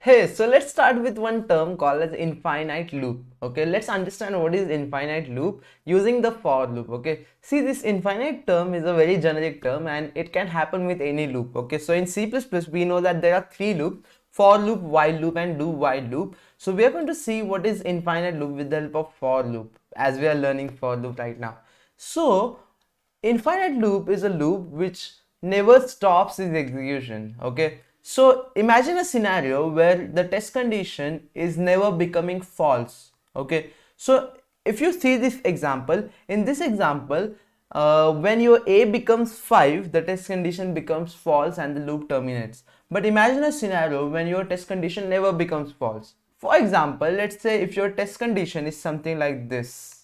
Hey, so let's start with one term called as infinite loop. Okay, let's understand what is infinite loop using the for loop. Okay, see, this infinite term is a very generic term and it can happen with any loop. Okay, so in C++ we know that there are three loops: for loop, while loop, and do while loop. So we are going to see what is infinite loop with the help of for loop, as we are learning for loop right now. So infinite loop is a loop which never stops its execution. Okay, so imagine a scenario where the test condition is never becoming false. Okay, so if you see this example, in this example, when your a becomes 5, the test condition becomes false and the loop terminates. But imagine a scenario when your test condition never becomes false. For example, let's say if your test condition is something like this: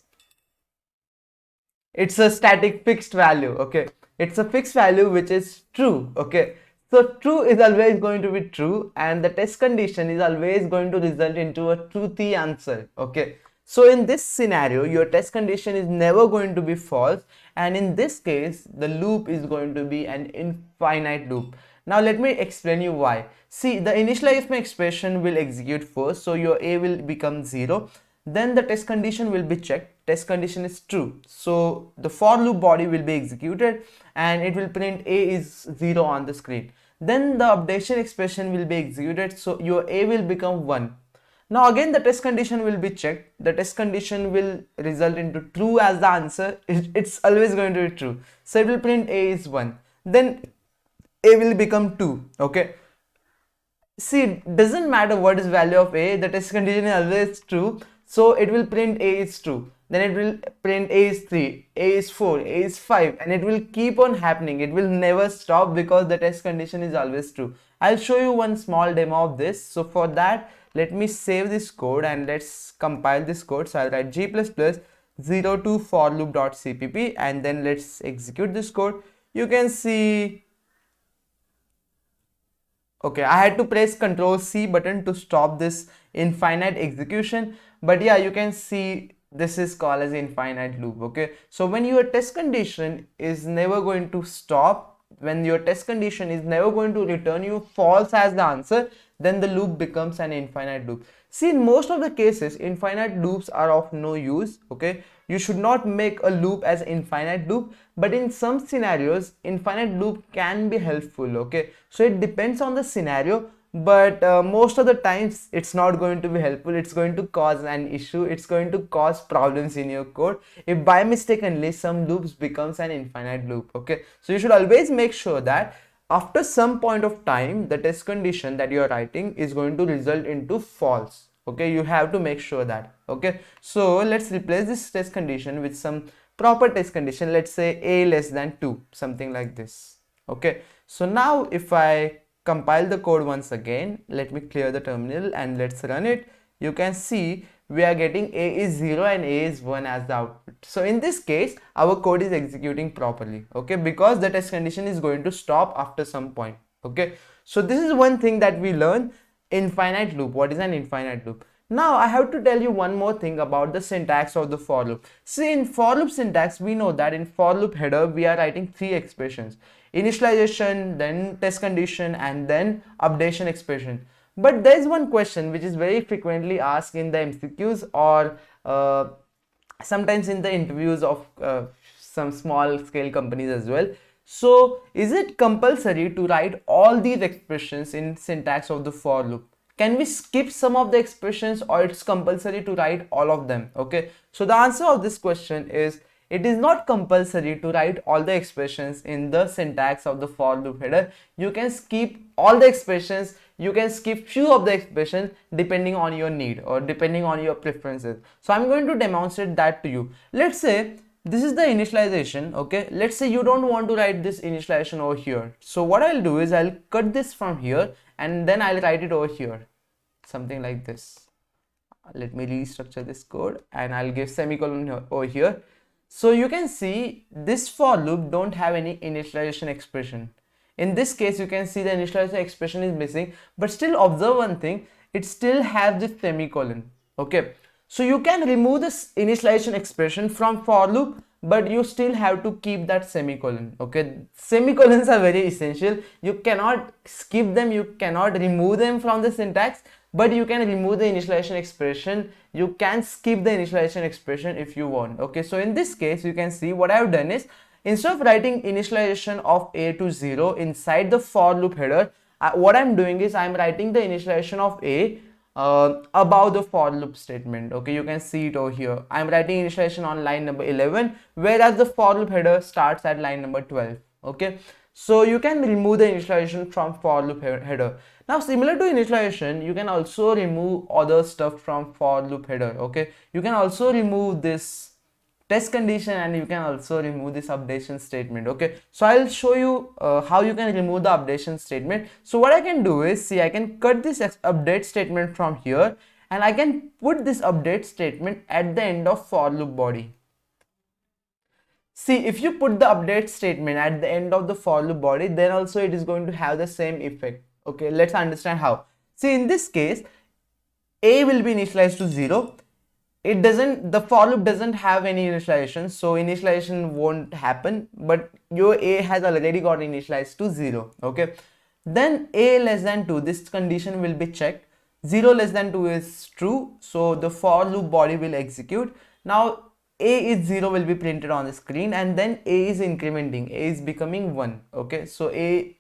it's a static fixed value. Okay, it's a fixed value which is true. Okay, so true is always going to be true and the test condition is always going to result into a truthy answer. Okay, so in this scenario your test condition is never going to be false, and in this case the loop is going to be an infinite loop. Now let me explain you why. See, the initialization expression will execute first, so your a will become 0. Then the test condition will be checked. Test condition is true, so the for loop body will be executed and it will print a is 0 on the screen. Then the updation expression will be executed, so your a will become 1. Now again the test condition will be checked. The test condition will result into true as the answer. It's always going to be true, so it will print a is 1. Then a will become 2. Okay, see, it doesn't matter what is value of a, the test condition is always true, so it will print a is 2. Then it will print a is 3, a is 4, a is 5, and it will keep on happening. It will never stop because the test condition is always true. I'll show you one small demo of this. So for that, let me save this code and let's compile this code. So I'll write g++ 02 for loop.cpp and then let's execute this code. You can see, okay, I had to press Ctrl C button to stop this infinite execution, but yeah, you can see this is called as infinite loop. Okay, so when your test condition is never going to stop, when your test condition is never going to return you false as the answer, then the loop becomes an infinite loop. See, in most of the cases infinite loops are of no use. Okay, you should not make a loop as infinite loop, but in some scenarios infinite loop can be helpful. Okay, so it depends on the scenario, but most of the times it's not going to be helpful. It's going to cause an issue, it's going to cause problems in your code if by mistakenly some loops becomes an infinite loop. Okay, so you should always make sure that after some point of time the test condition that you are writing is going to result into false. Okay, you have to make sure that. Okay, so let's replace this test condition with some proper test condition. Let's say a less than 2, something like this. Okay, so now if I compile the code once again, let me clear the terminal and let's run it. You can see we are getting a is 0 and a is 1 as the output. So in this case our code is executing properly. Okay, because the test condition is going to stop after some point. Okay, so this is one thing that we learn: infinite loop. What is an infinite loop? Now I have to tell you one more thing about the syntax of the for loop. See, in for loop syntax we know that in for loop header we are writing three expressions: initialization, then test condition, and then updation expression. But there is one question which is very frequently asked in the MCQs or sometimes in the interviews of some small scale companies as well. So is it compulsory to write all these expressions in syntax of the for loop? Can we skip some of the expressions, or it's compulsory to write all of them? Okay, so the answer of this question is it is not compulsory to write all the expressions in the syntax of the for loop header. You can skip all the expressions, you can skip few of the expressions depending on your need or depending on your preferences. So I'm going to demonstrate that to you. Let's say this is the initialization. Okay, let's say you don't want to write this initialization over here. So what I'll do is I'll cut this from here and then I'll write it over here, something like this. Let me restructure this code and I'll give semicolon here, over here. So you can see this for loop don't have any initialization expression. In this case you can see the initialization expression is missing, but still observe one thing, it still has this semicolon. Okay, so you can remove this initialization expression from for loop, but you still have to keep that semicolon. Okay, semicolons are very essential. You cannot skip them, you cannot remove them from the syntax, but you can remove the initialization expression. You can skip the initialization expression if you want. Okay, so in this case you can see what I have done is, instead of writing initialization of a to 0 inside the for loop header, what I'm doing is I'm writing the initialization of a above the for loop statement. Okay, you can see it over here. I'm writing initialization on line number 11, whereas the for loop header starts at line number 12. Okay, so you can remove the initialization from for loop header. Now, similar to initialization, you can also remove other stuff from for loop header. Okay, you can also remove this test condition, and you can also remove this updation statement. Okay, so I'll show you how you can remove the updation statement. So what I can do is, see, I can cut this update statement from here, and I can put this update statement at the end of for loop body. See, if you put the update statement at the end of the for loop body, then also it is going to have the same effect. Okay, let's understand how. See, in this case, a will be initialized to 0. It doesn't, the for loop doesn't have any initialization, so initialization won't happen, but your a has already got initialized to 0. Okay, then a less than 2, this condition will be checked. 0 less than 2 is true, so the for loop body will execute. Now a is 0 will be printed on the screen, and then a is incrementing, a is becoming 1. Okay, so a,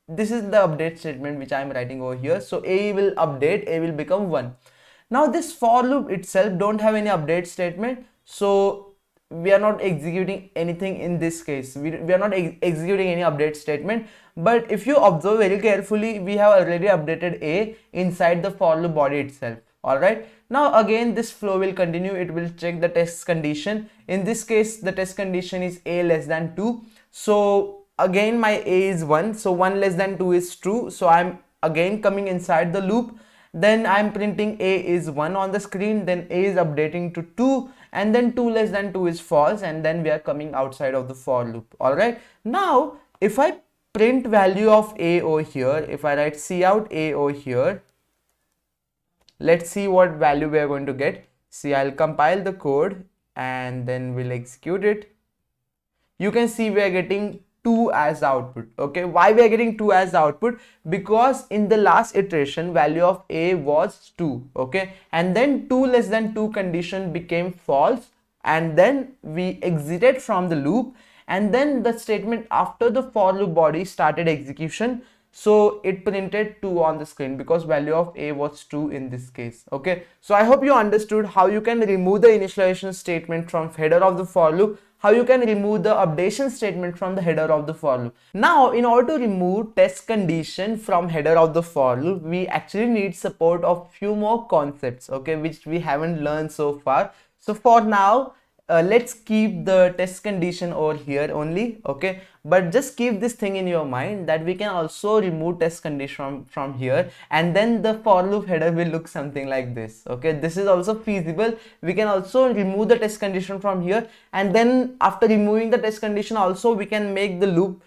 this is the update statement which I am writing over here. So a will update, a will become 1. Now this for loop itself don't have any update statement, so we are not executing anything in this case. We are not executing any update statement. But if you observe very carefully, we have already updated a inside the for loop body itself. Alright, now again this flow will continue. It will check the test condition. In this case, the test condition is a less than 2. So again my a is 1, so 1 less than 2 is true, so I'm again coming inside the loop. Then I'm printing a is 1 on the screen, then a is updating to 2, and then 2 less than 2 is false, and then we are coming outside of the for loop. Alright, now if I print value of a over here, if I write cout a over here, let's see what value we are going to get. See, I'll compile the code and then we'll execute it. You can see we are getting 2 as the output. Okay, why we are getting 2 as the output? Because in the last iteration value of a was 2. Okay, and then 2 less than 2 condition became false, and then we exited from the loop, and then the statement after the for loop body started execution, so it printed 2 on the screen because value of a was 2 in this case. Okay, so I hope you understood how you can remove the initialization statement from header of the for loop, how you can remove the updation statement from the header of the for loop. Now, in order to remove test condition from header of the for loop, we actually need support of few more concepts, okay, which we haven't learned so far. So for now, let's keep the test condition over here only. Okay, but just keep this thing in your mind that we can also remove test condition from here, and then the for loop header will look something like this. Okay, this is also feasible. We can also remove the test condition from here, and then after removing the test condition also we can make the loop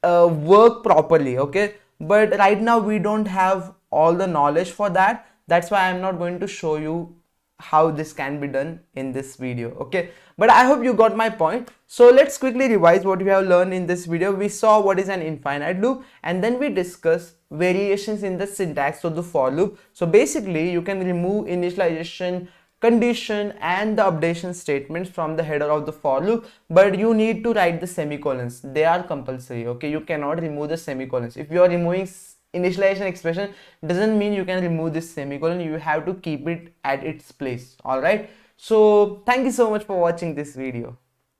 work properly. Okay, but right now we don't have all the knowledge for that. That's why I'm not going to show you how this can be done in this video. Okay, but I hope you got my point. So let's quickly revise what we have learned in this video. We saw what is an infinite loop, and then we discussed variations in the syntax of the for loop. So basically you can remove initialization condition and the updation statements from the header of the for loop, but you need to write the semicolons. They are compulsory. Okay, you cannot remove the semicolons. If you are removing initialization expression, doesn't mean you can remove this semicolon. You have to keep it at its place. All right, so thank you so much for watching this video.